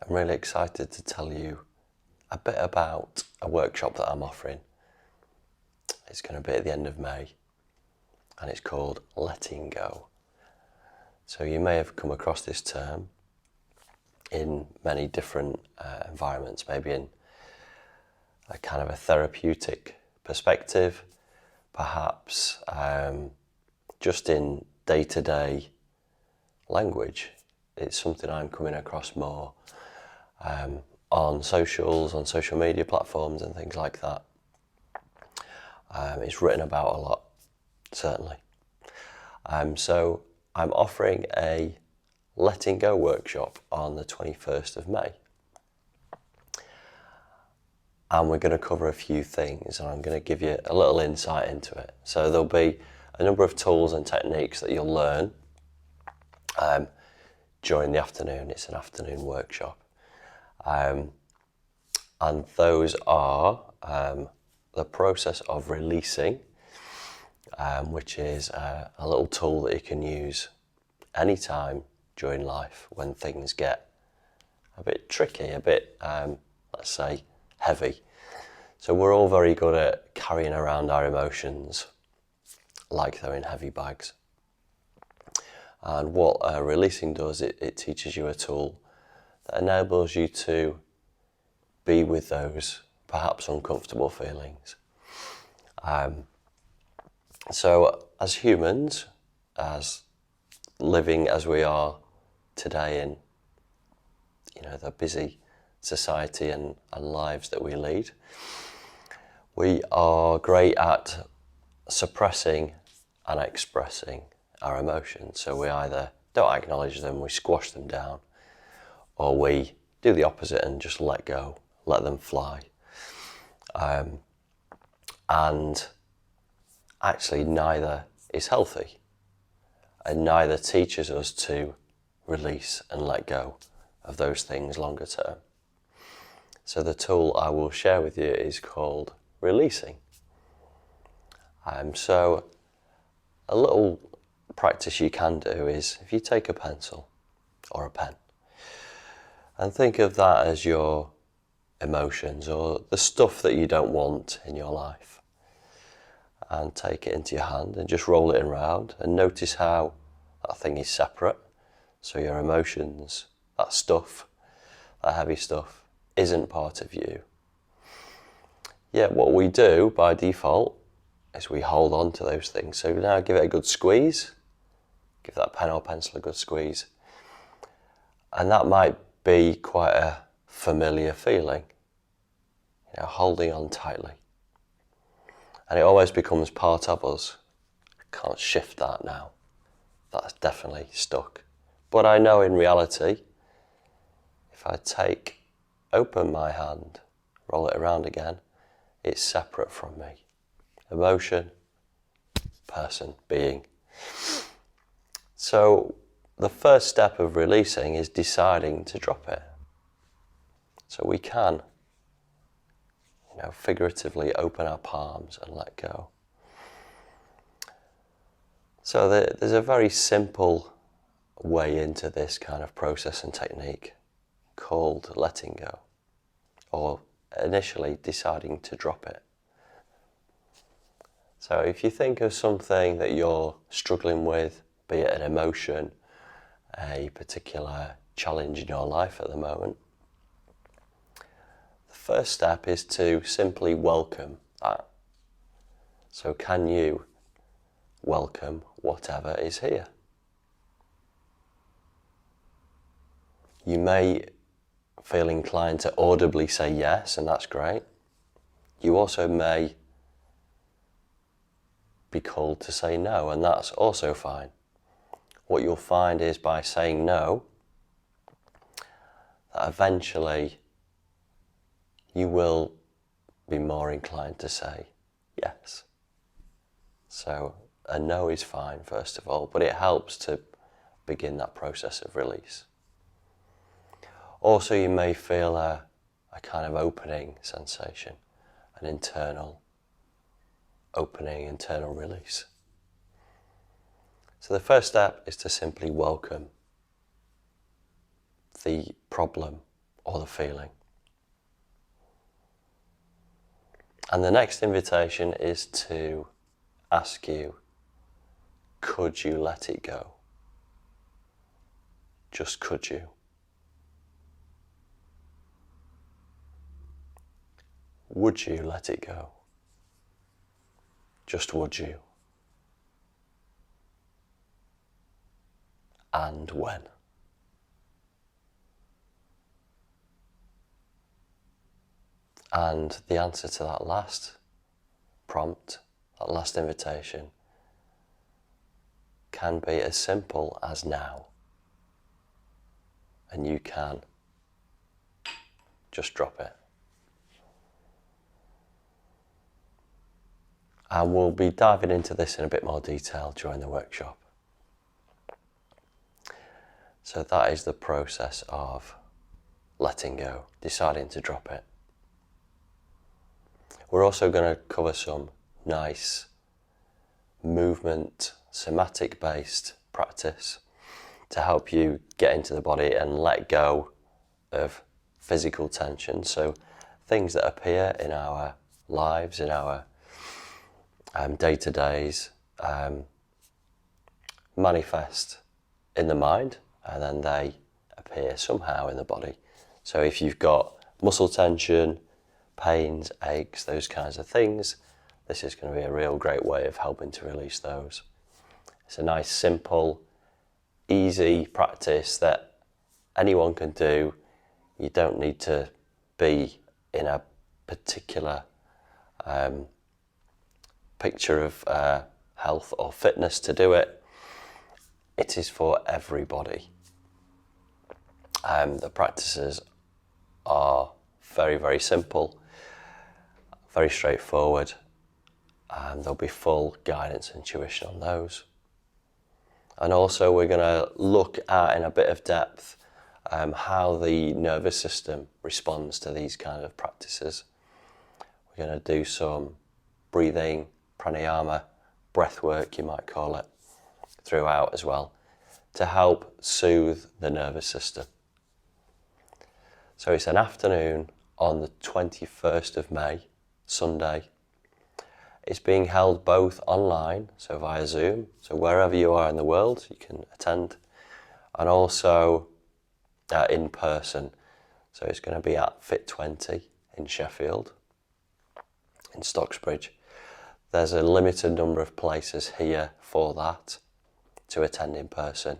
I'm really excited to tell you a bit about a workshop that I'm offering. It's going to be at the end of May, and it's called Letting Go. So you may have come across this term in many different environments, maybe in a kind of a therapeutic perspective, perhaps just in day-to-day language. It's something I'm coming across more on socials, on social media platforms and things like that. It's written about a lot, certainly. So I'm offering a Letting Go workshop on the 21st of May. And we're going to cover a few things, and I'm going to give you a little insight into it. So there'll be a number of tools and techniques that you'll learn during the afternoon. It's an afternoon workshop. And those are the process of releasing, which is a little tool that you can use anytime during life when things get a bit tricky, a bit, let's say, heavy. So we're all very good at carrying around our emotions like they're in heavy bags. And what releasing does, it teaches you a tool that enables you to be with those perhaps uncomfortable feelings. So as humans, as living as we are today in the busy society and lives that we lead, we are great at suppressing and expressing our emotions. So we either don't acknowledge them, we squash them down, or we do the opposite and just let go, let them fly. And actually neither is healthy, and neither teaches us to release and let go of those things longer term. So the tool I will share with you is called releasing. So a little practice you can do is if you take a pencil or a pen and think of that as your emotions or the stuff that you don't want in your life, and take it into your hand and just roll it around and notice how that thing is separate. So your emotions, that stuff, that heavy stuff, isn't part of you. Yet what we do by default is we hold on to those things. So now give it a good squeeze, give that pen or pencil a good squeeze. And that might be quite a familiar feeling, holding on tightly. And it always becomes part of us. I can't shift that now. That's definitely stuck. But I know in reality, if I open my hand, roll it around again, it's separate from me. Emotion, person, being. So the first step of releasing is deciding to drop it. So we can, figuratively open our palms and let go. So there's a very simple way into this kind of process and technique called letting go, or initially deciding to drop it. So if you think of something that you're struggling with, be it an emotion, a particular challenge in your life at the moment, the first step is to simply welcome that. So can you welcome whatever is here? You may feel inclined to audibly say yes, and that's great. You also may be called to say no, and that's also fine. What you'll find is by saying no, that eventually you will be more inclined to say yes. So a no is fine, first of all, but it helps to begin that process of release. Also, you may feel a kind of opening sensation, an internal opening, internal release. So the first step is to simply welcome the problem or the feeling. And the next invitation is to ask you, could you let it go? Just could you? Would you let it go? Just would you? And when? And the answer to that last prompt, that last invitation, can be as simple as now. And you can just drop it. And we'll be diving into this in a bit more detail during the workshop. So that is the process of letting go, deciding to drop it. We're also going to cover some nice movement, somatic based practice to help you get into the body and let go of physical tension. So things that appear in our lives, in our day-to-days, manifest in the mind and then they appear somehow in the body. So if you've got muscle tension, pains, aches, those kinds of things, this is going to be a real great way of helping to release those. It's a nice, simple, easy practice that anyone can do. You don't need to be in a particular picture of health or fitness to do it. It is for everybody. The practices are very, very simple, very straightforward, and there'll be full guidance and tuition on those. And also we're going to look at in a bit of depth how the nervous system responds to these kind of practices. We're going to do some breathing, pranayama, breath work you might call it, throughout as well, to help soothe the nervous system. So it's an afternoon on the 21st of May, Sunday. It's being held both online, so via Zoom, so wherever you are in the world you can attend, and also in person. So it's going to be at Fit 20 in Sheffield, in Stocksbridge. There's a limited number of places here for that to attend in person.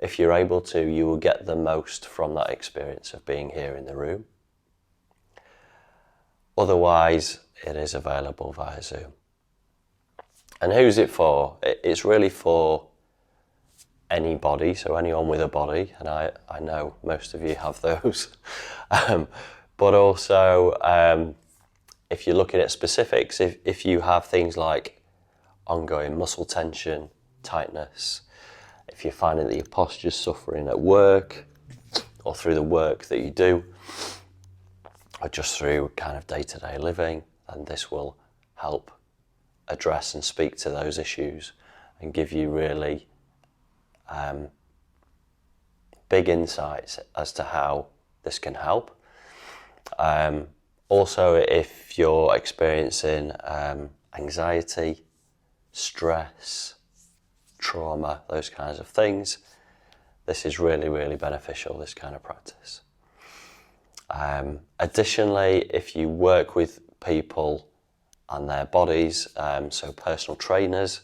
If you're able to, you will get the most from that experience of being here in the room. Otherwise, it is available via Zoom. And who's it for? It's really for anybody, so anyone with a body, and I know most of you have those. But also, if you're looking at specifics, if you have things like ongoing muscle tension, tightness, if you're finding that your posture's suffering at work or through the work that you do, or just through kind of day-to-day living, then this will help address and speak to those issues and give you really big insights as to how this can help. Also, if you're experiencing anxiety, stress, trauma, those kinds of things, this is really, really beneficial, this kind of practice. Additionally, if you work with people and their bodies, so personal trainers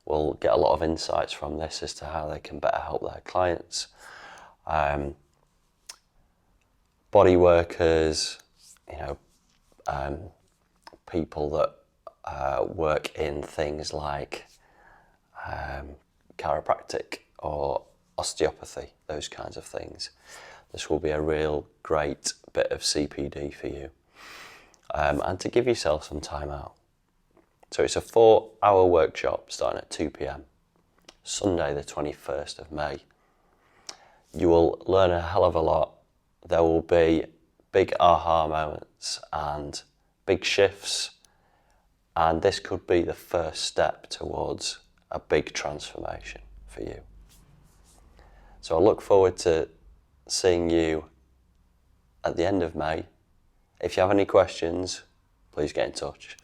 will get a lot of insights from this as to how they can better help their clients. Body workers, people that work in things like chiropractic or osteopathy, those kinds of things. This will be a real great bit of CPD for you, and to give yourself some time out. So it's a 4-hour workshop starting at 2 p.m, Sunday the 21st of May. You will learn a hell of a lot. There will be big aha moments and big shifts, and this could be the first step towards a big transformation for you. So I look forward to seeing you at the end of May. If you have any questions, please get in touch.